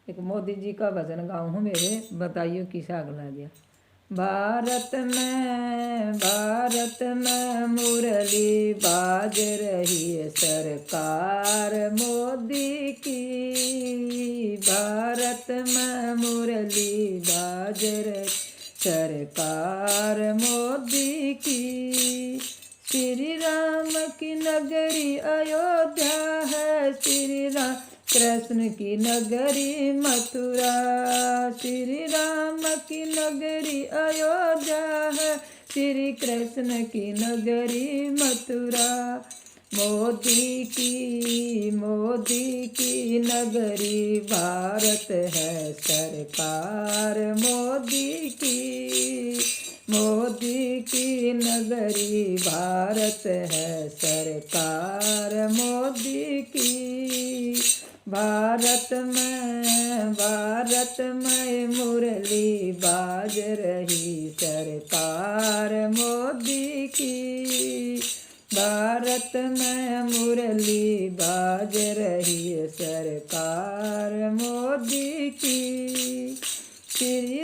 एक मोदी जी का भजन गाऊँ हूँ मेरे, बताइयो किसा अगला गया। भारत में मुरली बाज रही है सरकार मोदी की। भारत में मुरली बाज रही सरकार मोदी की। श्री राम की नगरी अयोध्या है, श्री राम कृष्ण की नगरी मथुरा। श्री राम की नगरी अयोध्या है, श्री कृष्ण की नगरी मथुरा। मोदी की नगरी भारत है सरकार मोदी की। मोदी की नगरी भारत है सरकार मोदी की। भारत में मुरली बाज रही सरकार मोदी की। भारत में मुरली बाज रही सरकार मोदी की। श्री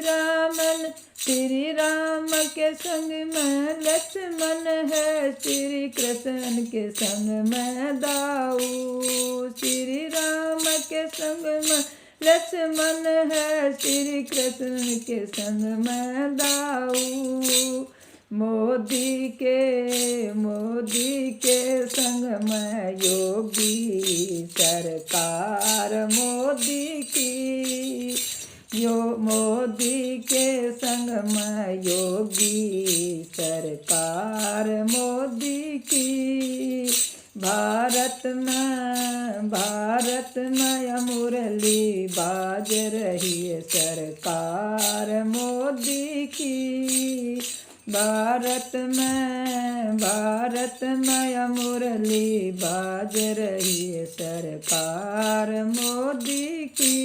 राम के संग में लक्ष्मण है, श्री कृष्ण के संग में दाऊ। श्री राम के संग में लक्ष्मण है, श्री कृष्ण के संग में दाऊ। मोदी के संग में योगी सरकार मोदी की। मोदी के संग में योगी सरकार मोदी की। भारत में मुरली बाज रही है सरकार मोदी की। भारत में मुरली बाज रही है सरकार मोदी की।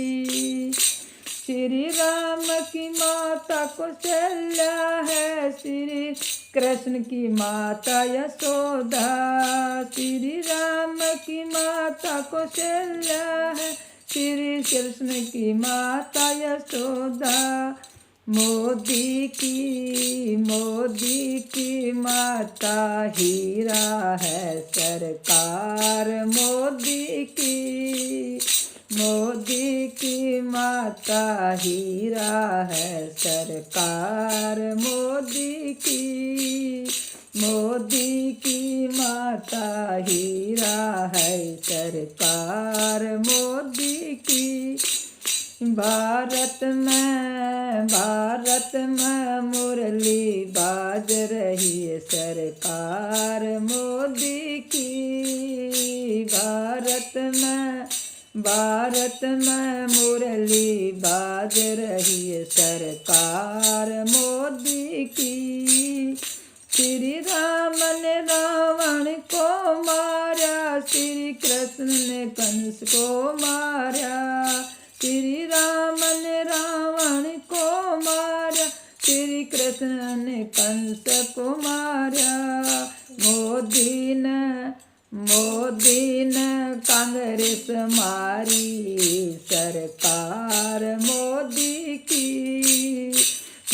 श्री राम की माता कौशल्या है, श्री कृष्ण की माता यशोदा। श्री राम की माता कौशल्या है, श्री कृष्ण की माता यशोदा। मोदी की माता हीरा है सरकार मोदी की। मोदी की माता हीरा है सरकार मोदी की। मोदी की माता हीरा है सरकार मोदी की। भारत में मुरली बाज रही है सरकार मोदी की। भारत में मुरली बाज रही है सरकार मोदी की। श्री राम ने रावण को मारा, श्री कृष्ण ने कंस को मारा। श्री राम ने रावण को मारा, श्री कृष्ण ने कंस को मारा। मोदी ने कांग्रेस मारी सरकार मोदी की।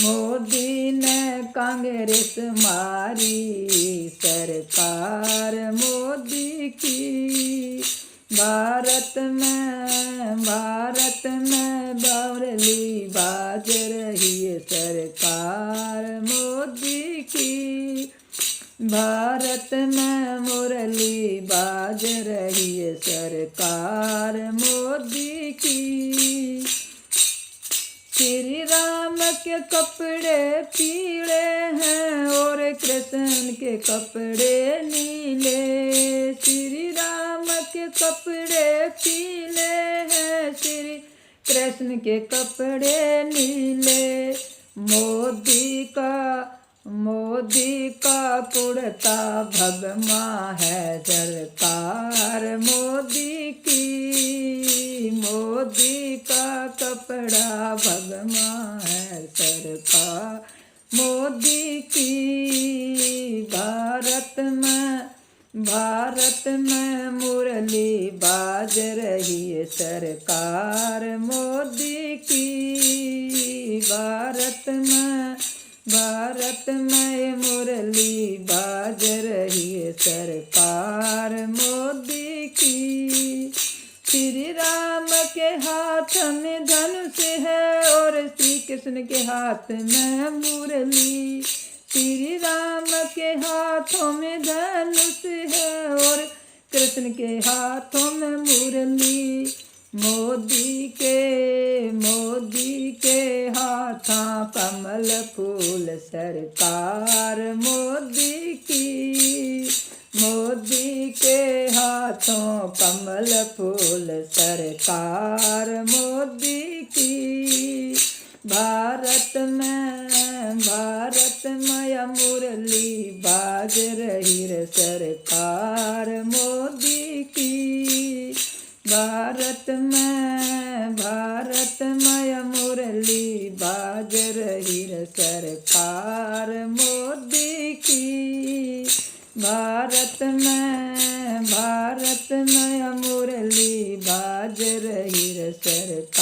मोदी ने कांग्रेस मारी सरकार मोदी की। भारत में मुरली बाज रही है सरकार मोदी की। भारत में मुरली बाज रही है सरकार मोदी की। श्री राम के कपड़े पीले हैं और कृष्ण के कपड़े नीले। श्री राम के कपड़े पीले हैं, श्री कृष्ण के कपड़े नीले। मोदी का कुर्ता भगवा है सरकार मोदी की। मोदी का कपड़ा भगवा है सरकार मोदी की। भारत में मुरली बाज रही है सरकार मोदी भारतमय मुरली बाज रही है सरकार मोदी की। श्री राम के हाथ में धनुष है और श्री कृष्ण के हाथ में मुरली। श्री राम के हाथों में धनुष है और कृष्ण के हाथों में मुरली। मोदी के हाथों कमल फूल सरकार मोदी की। मोदी के हाथों कमल फूल सरकार मोदी की। भारत में मुरली बाज रही रे सरकार मोदी की। भारत में मुरली बाज रही रे सरकार मोदी की। भारत में मुरली बाज रही रे सरकार।